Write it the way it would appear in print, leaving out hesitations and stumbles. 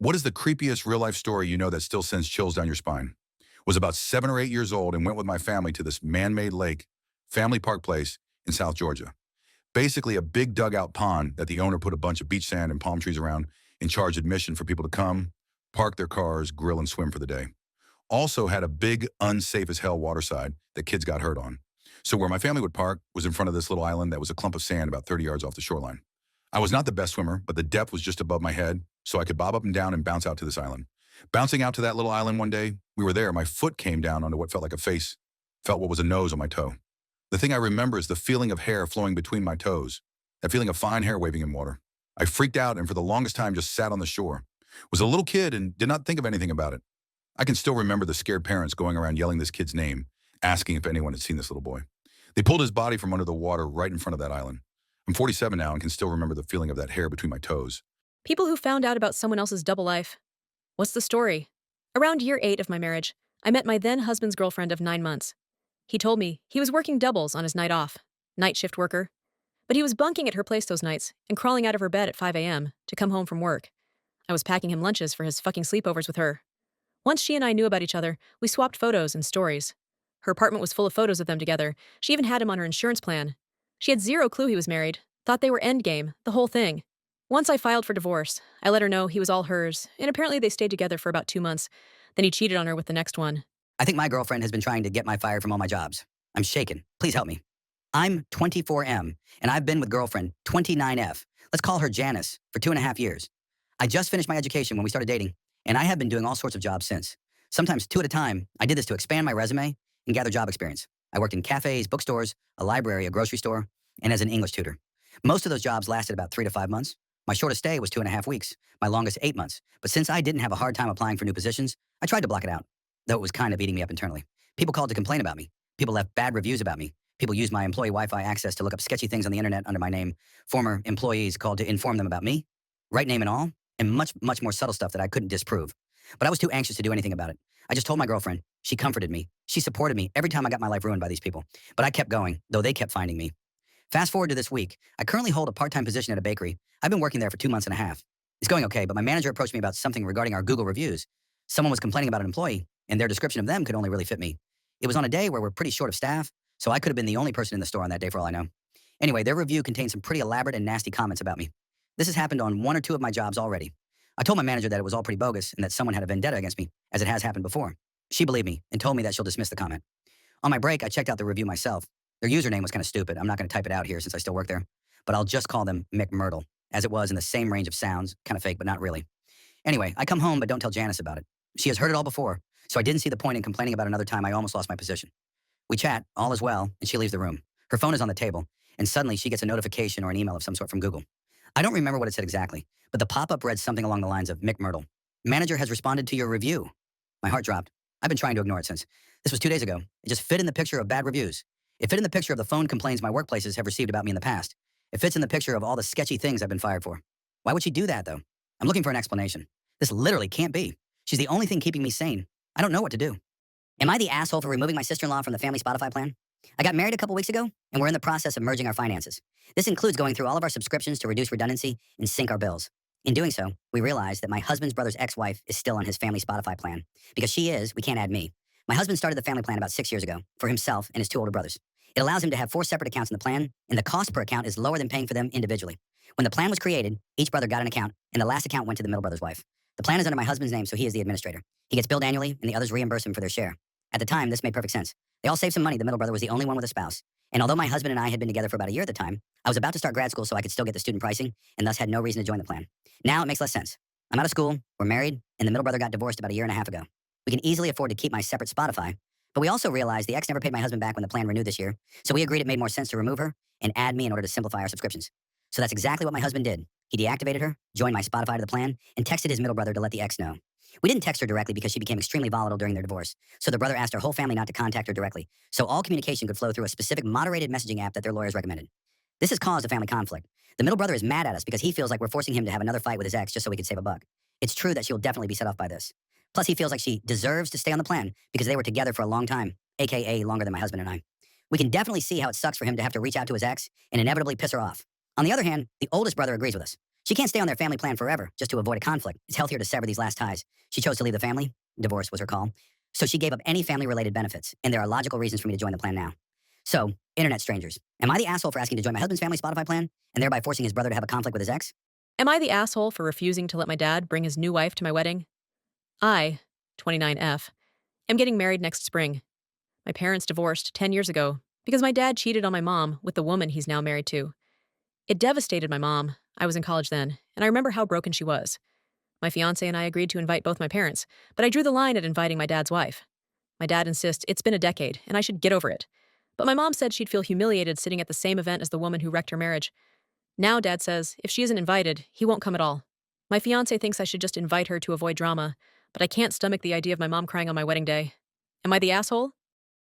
What is the creepiest real-life story you know that still sends chills down your spine? Was about 7 or 8 years old and went with my family to this man-made lake, Family Park Place in South Georgia. Basically a big dugout pond that the owner put a bunch of beach sand and palm trees around and charged admission for people to come, park their cars, grill, and swim for the day. Also had a big, unsafe as hell waterside that kids got hurt on. So where my family would park was in front of this little island that was a clump of sand about 30 yards off the shoreline. I was not the best swimmer, but the depth was just above my head, so I could bob up and down and bounce out to this island. Bouncing out to that little island one day, we were there, my foot came down onto what felt like a face, felt what was a nose on my toe. The thing I remember is the feeling of hair flowing between my toes, that feeling of fine hair waving in water. I freaked out and for the longest time just sat on the shore. Was a little kid and did not think of anything about it. I can still remember the scared parents going around yelling this kid's name, asking if anyone had seen this little boy. They pulled his body from under the water right in front of that island. I'm 47 now and can still remember the feeling of that hair between my toes. People who found out about someone else's double life. What's the story? Around year 8 of my marriage, I met my then husband's girlfriend of 9 months. He told me he was working doubles on his night off, night shift worker. But he was bunking at her place those nights and crawling out of her bed at 5 a.m. to come home from work. I was packing him lunches for his fucking sleepovers with her. Once she and I knew about each other, we swapped photos and stories. Her apartment was full of photos of them together. She even had him on her insurance plan. She had zero clue he was married, thought they were endgame, the whole thing. Once I filed for divorce, I let her know he was all hers, and apparently they stayed together for about 2 months. Then he cheated on her with the next one. I think my girlfriend has been trying to get my fired from all my jobs. I'm shaken. Please help me. I'm 24M, and I've been with girlfriend 29F. Let's call her Janice for 2.5 years. I just finished my education when we started dating, and I have been doing all sorts of jobs since. Sometimes 2 at a time. I did this to expand my resume and gather job experience. I worked in cafes, bookstores, a library, a grocery store, and as an English tutor. Most of those jobs lasted about 3 to 5 months. My shortest stay was 2.5 weeks, my longest 8 months. But since I didn't have a hard time applying for new positions, I tried to block it out, though it was kind of eating me up internally. People called to complain about me. People left bad reviews about me. People used my employee Wi-Fi access to look up sketchy things on the internet under my name. Former employees called to inform them about me, right name and all, and much, much more subtle stuff that I couldn't disprove. But I was too anxious to do anything about it. I just told my girlfriend. She comforted me. She supported me every time I got my life ruined by these people. But I kept going, though they kept finding me. Fast forward to this week. I currently hold a part-time position at a bakery. I've been working there for 2 months and a half. It's going okay, but my manager approached me about something regarding our Google reviews. Someone was complaining about an employee, and their description of them could only really fit me. It was on a day where we're pretty short of staff, so I could have been the only person in the store on that day for all I know. Anyway, their review contained some pretty elaborate and nasty comments about me. This has happened on 1 or 2 of my jobs already. I told my manager that it was all pretty bogus and that someone had a vendetta against me, as it has happened before. She believed me and told me that she'll dismiss the comment. On my break, I checked out the review myself. Their username was kind of stupid. I'm not going to type it out here since I still work there, but I'll just call them McMyrtle, as it was in the same range of sounds, kind of fake, but not really. Anyway, I come home but don't tell Janice about it. She has heard it all before, so I didn't see the point in complaining about another time I almost lost my position. We chat, all is well, and she leaves the room. Her phone is on the table, and suddenly she gets a notification or an email of some sort from Google. I don't remember what it said exactly, but the pop-up read something along the lines of, McMyrtle, manager has responded to your review. My heart dropped. I've been trying to ignore it since. This was 2 days ago. It just fit in the picture of bad reviews. It fit in the picture of the phone complaints my workplaces have received about me in the past. It fits in the picture of all the sketchy things I've been fired for. Why would she do that, though? I'm looking for an explanation. This literally can't be. She's the only thing keeping me sane. I don't know what to do. Am I the asshole for removing my sister-in-law from the family Spotify plan? I got married a couple weeks ago, and we're in the process of merging our finances. This includes going through all of our subscriptions to reduce redundancy and sync our bills. In doing so, we realized that my husband's brother's ex-wife is still on his family Spotify plan. Because she is, we can't add me. My husband started the family plan about 6 years ago for himself and his 2 older brothers. It allows him to have 4 separate accounts in the plan, and the cost per account is lower than paying for them individually. When the plan was created, each brother got an account, and the last account went to the middle brother's wife. The plan is under my husband's name, so he is the administrator. He gets billed annually, and the others reimburse him for their share. At the time, this made perfect sense. They all saved some money. The middle brother was the only one with a spouse. And although my husband and I had been together for about a year at the time, I was about to start grad school so I could still get the student pricing, and thus had no reason to join the plan. Now it makes less sense. I'm out of school, we're married, and the middle brother got divorced about a year and a half ago. We can easily afford to keep my separate Spotify, but we also realized the ex never paid my husband back when the plan renewed this year, so we agreed it made more sense to remove her and add me in order to simplify our subscriptions. So that's exactly what my husband did. He deactivated her, joined my Spotify to the plan, and texted his middle brother to let the ex know. We didn't text her directly because she became extremely volatile during their divorce, so the brother asked her whole family not to contact her directly, so all communication could flow through a specific moderated messaging app that their lawyers recommended. This has caused a family conflict. The middle brother is mad at us because he feels like we're forcing him to have another fight with his ex just so he could save a buck. It's true that she'll definitely be set off by this. Plus, he feels like she deserves to stay on the plan because they were together for a long time, aka longer than my husband and I. We can definitely see how it sucks for him to have to reach out to his ex and inevitably piss her off. On the other hand, the oldest brother agrees with us. She can't stay on their family plan forever just to avoid a conflict. It's healthier to sever these last ties. She chose to leave the family. Divorce was her call. So she gave up any family-related benefits, and there are logical reasons for me to join the plan now. So, internet strangers, am I the asshole for asking to join my husband's family Spotify plan and thereby forcing his brother to have a conflict with his ex? Am I the asshole for refusing to let my dad bring his new wife to my wedding? I, 29F, am getting married next spring. My parents divorced 10 years ago because my dad cheated on my mom with the woman he's now married to. It devastated my mom. I was in college then, and I remember how broken she was. My fiancé and I agreed to invite both my parents, but I drew the line at inviting my dad's wife. My dad insists it's been a decade, and I should get over it. But my mom said she'd feel humiliated sitting at the same event as the woman who wrecked her marriage. Now Dad says if she isn't invited, he won't come at all. My fiancé thinks I should just invite her to avoid drama, but I can't stomach the idea of my mom crying on my wedding day. Am I the asshole?